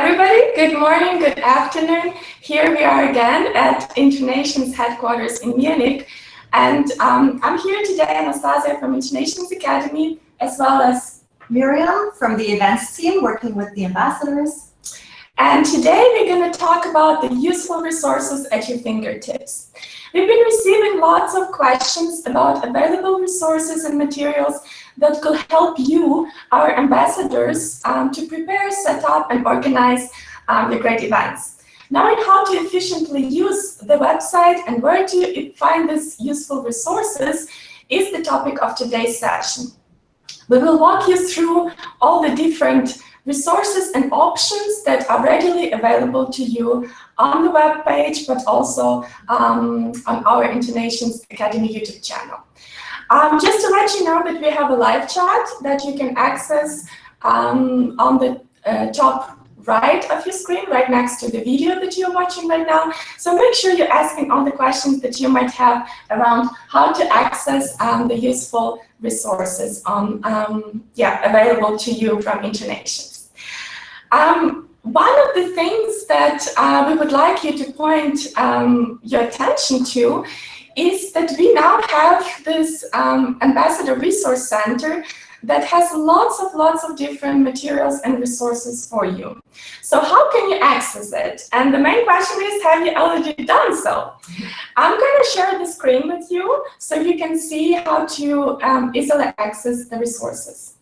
everybody. Good morning, good afternoon. Here we are again at Internations headquarters in Munich. And I'm here today, Anastasia from Internations Academy, as well as Miriam from the events team working with the ambassadors. And today we're going to talk about the useful resources at your fingertips. We've been receiving lots of questions about available resources and materials that could help you, our ambassadors, to prepare, set up, and organize your great events. Knowing how to efficiently use the website and where to find these useful resources is the topic of today's session. We will walk you through all the different resources and options that are readily available to you on the web page, but also on our Internations Academy YouTube channel. Just to let you know that we have a live chat that you can access on the top right of your screen, right next to the video that you're watching right now. So make sure you're asking all the questions that you might have around how to access the useful resources available to you from Internations. One of the things that we would like you to point your attention to is that we now have this Ambassador Resource Center that has lots of different materials and resources for you. So how can you access it? And the main question is, have you already done so? I'm going to share the screen with you so you can see how to easily access the resources.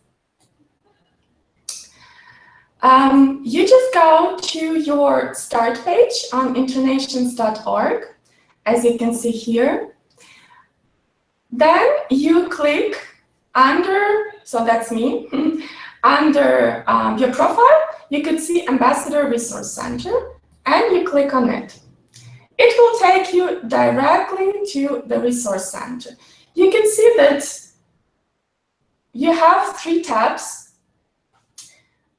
You just go to your start page on internations.org, as you can see here. Then you click under, so that's me, under your profile, you could see Ambassador Resource Center, and you click on it. It will take you directly to the Resource Center. You can see that you have 3 tabs.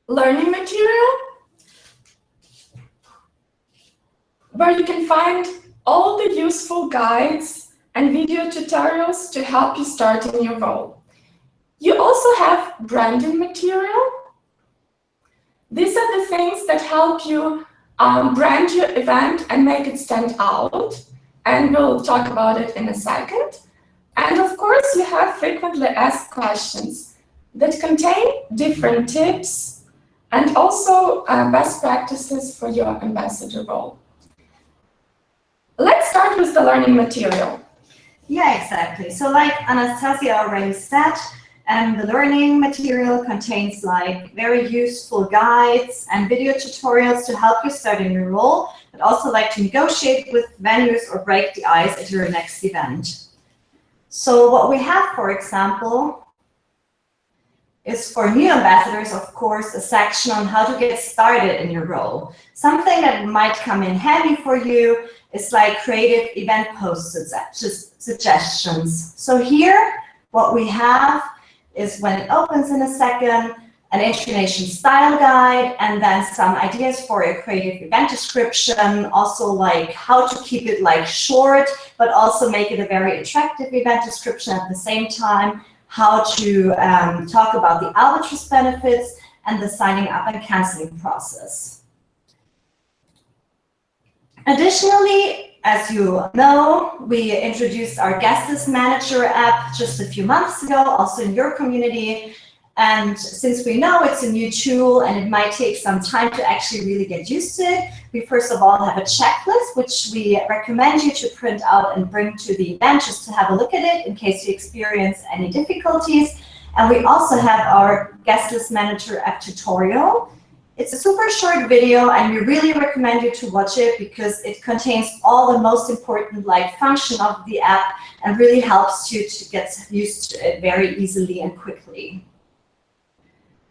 Learning material, where you can find all the useful guides and video tutorials to help you start in your role. You also have branding material. These are the things that help you brand your event and make it stand out, and we'll talk about it in a second. And of course, you have frequently asked questions that contain different tips and also best practices for your ambassador role. Let's start with the learning material. Yeah, exactly. So like Anastasia already said, the learning material contains like very useful guides and video tutorials to help you start in your role, but also like to negotiate with venues or break the ice at your next event. So what we have, for example, is for new ambassadors, of course, a section on how to get started in your role. Something that might come in handy for you is like creative event post suggestions. So here, what we have is, when it opens in a second, an Internation style guide, and then some ideas for a creative event description, also like how to keep it like short, but also make it a very attractive event description at the same time, how to talk about the Albatross benefits and the signing up and canceling process. Additionally, as you know, we introduced our Guest List Manager app just a few months ago, also in your community. And since we know it's a new tool and it might take some time to actually really get used to it, we first of all have a checklist, which we recommend you to print out and bring to the event just to have a look at it in case you experience any difficulties. And we also have our Guest List Manager app tutorial. It's a super short video, and we really recommend you to watch it because it contains all the most important function of the app and really helps you to get used to it very easily and quickly.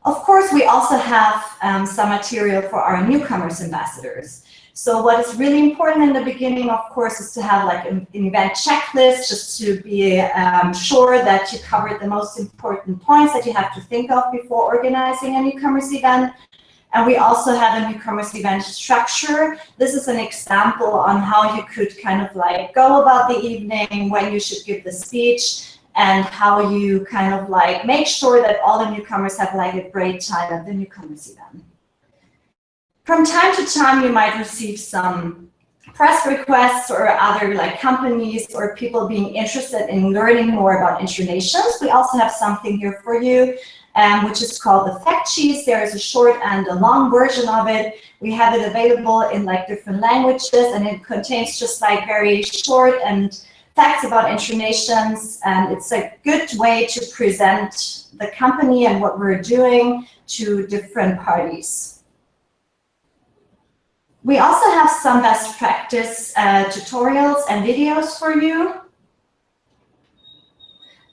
Of course, we also have some material for our newcomers ambassadors. So what is really important in the beginning, of course, is to have like an event checklist, just to be sure that you covered the most important points that you have to think of before organizing a newcomers event. And we also have a newcomers event structure. This is an example on how you could kind of like go about the evening, when you should give the speech, and how you kind of like make sure that all the newcomers have like a great time at the newcomers event. From time to time, you might receive some press requests or other like companies or people being interested in learning more about Intrinations. We also have something here for you, which is called the fact sheets. There is a short and a long version of it. We have it available in like different languages, and it contains just like very short and facts about Intrinations, and it's a good way to present the company and what we're doing to different parties. We also have some best practice tutorials and videos for you.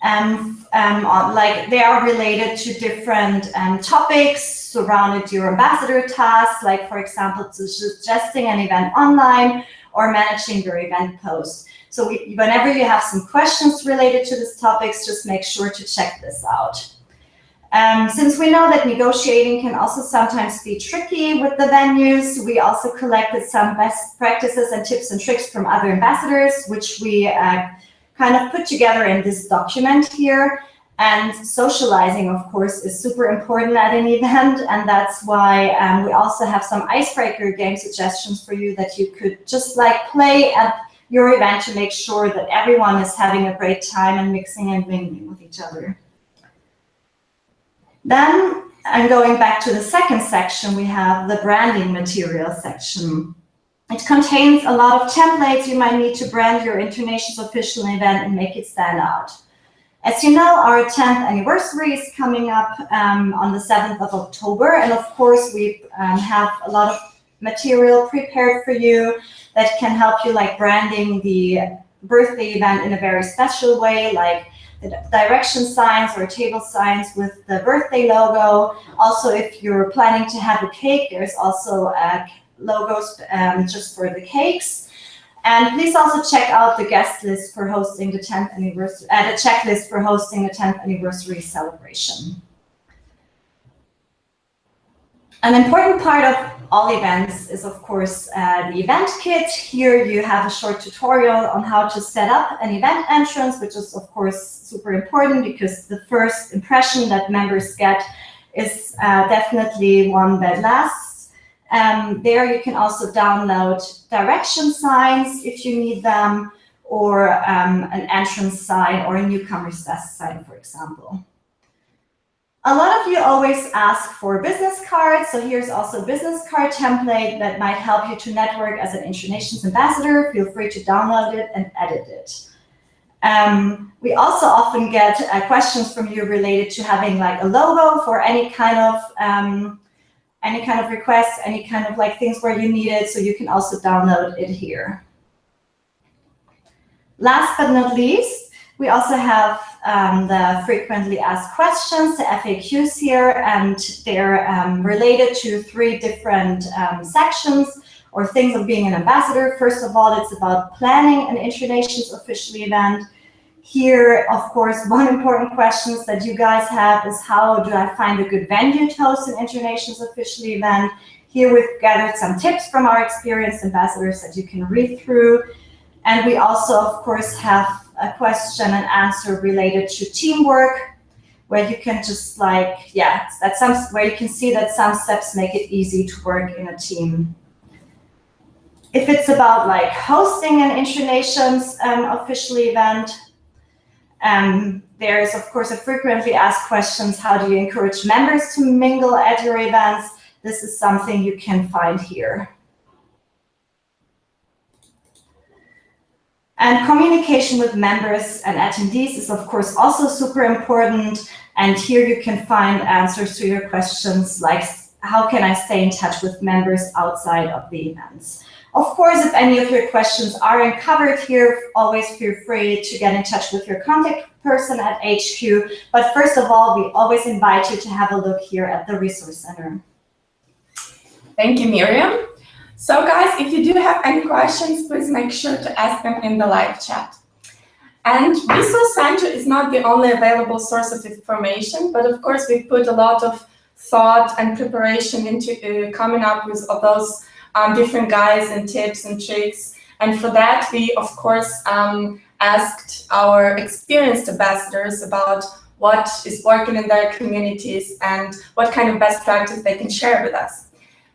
Like they are related to different topics surrounded your ambassador tasks, like for example, suggesting an event online or managing your event post. So whenever you have some questions related to these topics, just make sure to check this out. Since we know that negotiating can also sometimes be tricky with the venues, we also collected some best practices and tips and tricks from other ambassadors, which we kind of put together in this document here. And socializing, of course, is super important at an event, and that's why we also have some icebreaker game suggestions for you that you could just like play at your event to make sure that everyone is having a great time and mixing and mingling with each other. Then, and going back to the second section, we have the branding material section. It contains a lot of templates you might need to brand your Intrinations official event and make it stand out. As you know, our 10th anniversary is coming up on the 7th of October, and of course we have a lot of material prepared for you that can help you like branding the birthday event in a very special way, like the direction signs or table signs with the birthday logo. Also, if you're planning to have a cake, there's also logos just for the cakes. And please also check out the guest list for hosting the 10th anniversary, the checklist for hosting the 10th anniversary celebration. An important part of all events is, of course, the event kit. Here you have a short tutorial on how to set up an event entrance, which is, of course, super important because the first impression that members get is definitely one that lasts. There you can also download direction signs if you need them, or an entrance sign or a newcomer's desk sign, for example. A lot of you always ask for business cards, so here's also a business card template that might help you to network as an Intrinations ambassador. Feel free to download it and edit it. We also often get questions from you related to having like a logo for any kind of requests, any kind of like things where you need it, so you can also download it here. Last but not least, we also have the frequently asked questions, the FAQs here, and they're related to 3 different sections or things of being an ambassador. First of all, it's about planning an Intrinations official event. Here, of course, one important question that you guys have is how do I find a good venue to host an Intrinations official event? Here we've gathered some tips from our experienced ambassadors that you can read through. And we also, of course, have a question and answer related to teamwork, where you can just like, where you can see that some steps make it easy to work in a team. If it's about like hosting an Intrinations official event, there is, of course, a frequently asked questions, how do you encourage members to mingle at your events? This is something you can find here. And communication with members and attendees is, of course, also super important. And here you can find answers to your questions like, how can I stay in touch with members outside of the events? Of course, if any of your questions aren't covered here, always feel free to get in touch with your contact person at HQ. But first of all, we always invite you to have a look here at the Resource Center. Thank you, Miriam. So guys, if you do have any questions, please make sure to ask them in the live chat. And Resource Center is not the only available source of information, but of course we've put a lot of thought and preparation into coming up with all those different guides and tips and tricks. And for that, we of course asked our experienced ambassadors about what is working in their communities and what kind of best practice they can share with us.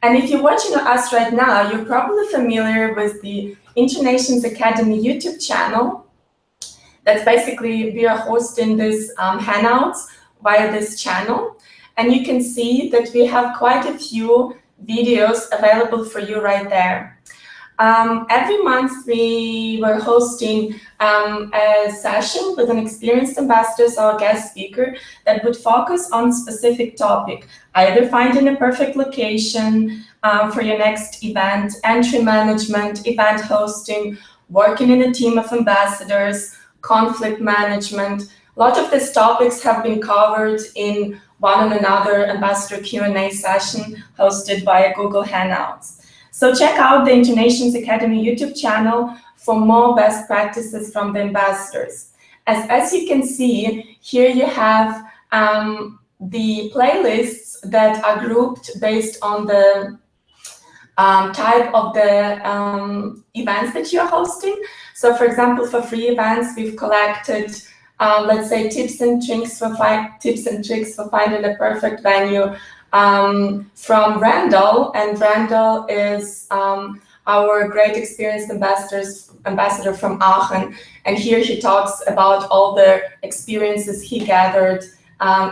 And if you're watching us right now, you're probably familiar with the Internations Academy YouTube channel. That's basically, we are hosting this Hangouts via this channel. And you can see that we have quite a few videos available for you right there. Every month we were hosting a session with an experienced ambassador, or guest speaker, that would focus on a specific topic, either finding a perfect location for your next event, entry management, event hosting, working in a team of ambassadors, conflict management. A lot of these topics have been covered in one or another ambassador Q&A session hosted via Google Hangouts. So check out the Internations Academy YouTube channel for more best practices from the ambassadors. As you can see, here you have the playlists that are grouped based on the type of the events that you're hosting. So for example, for free events, we've collected, let's say, tips and tricks for finding a perfect venue from Randall, and Randall is our great experienced ambassador from Aachen, and here he talks about all the experiences he gathered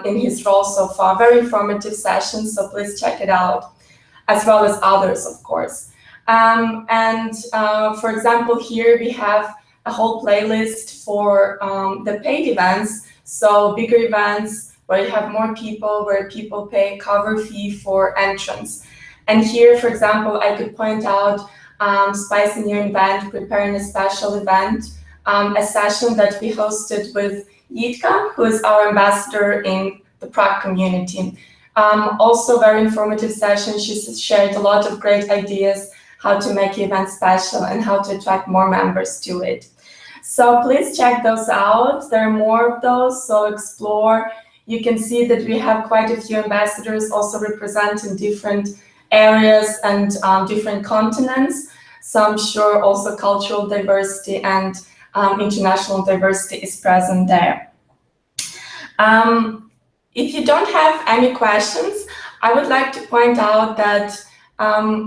in his role so far. Very informative sessions, so please check it out, as well as others, of course. For example, here we have a whole playlist for the paid events, so bigger events where you have more people, where people pay cover fee for entrance. And here, for example, I could point out Spicing Your Event, Preparing a Special Event, a session that we hosted with Yitka, who is our ambassador in the Prague community. Also very informative session. She shared a lot of great ideas how to make the event special and how to attract more members to it. So please check those out. There are more of those, so explore. You can see that we have quite a few ambassadors also representing different areas and different continents. So I'm sure also cultural diversity and international diversity is present there. If you don't have any questions, I would like to point out that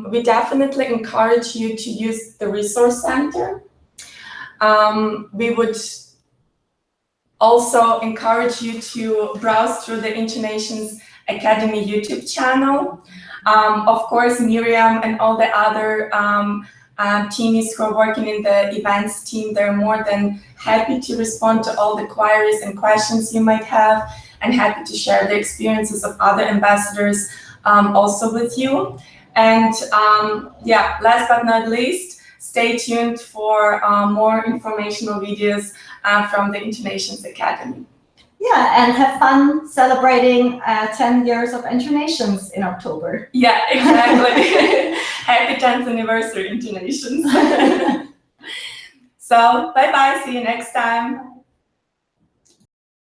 we definitely encourage you to use the Resource Center. We would also encourage you to browse through the Internations Academy YouTube channel. Of course, Miriam and all the other teams who are working in the events team, they're more than happy to respond to all the queries and questions you might have, and happy to share the experiences of other ambassadors also with you. And yeah, last but not least, stay tuned for more informational videos from the Internations Academy. Yeah, and have fun celebrating 10 years of Internations in October. Yeah, exactly. Happy 10th anniversary, Internations. So, bye-bye. See you next time.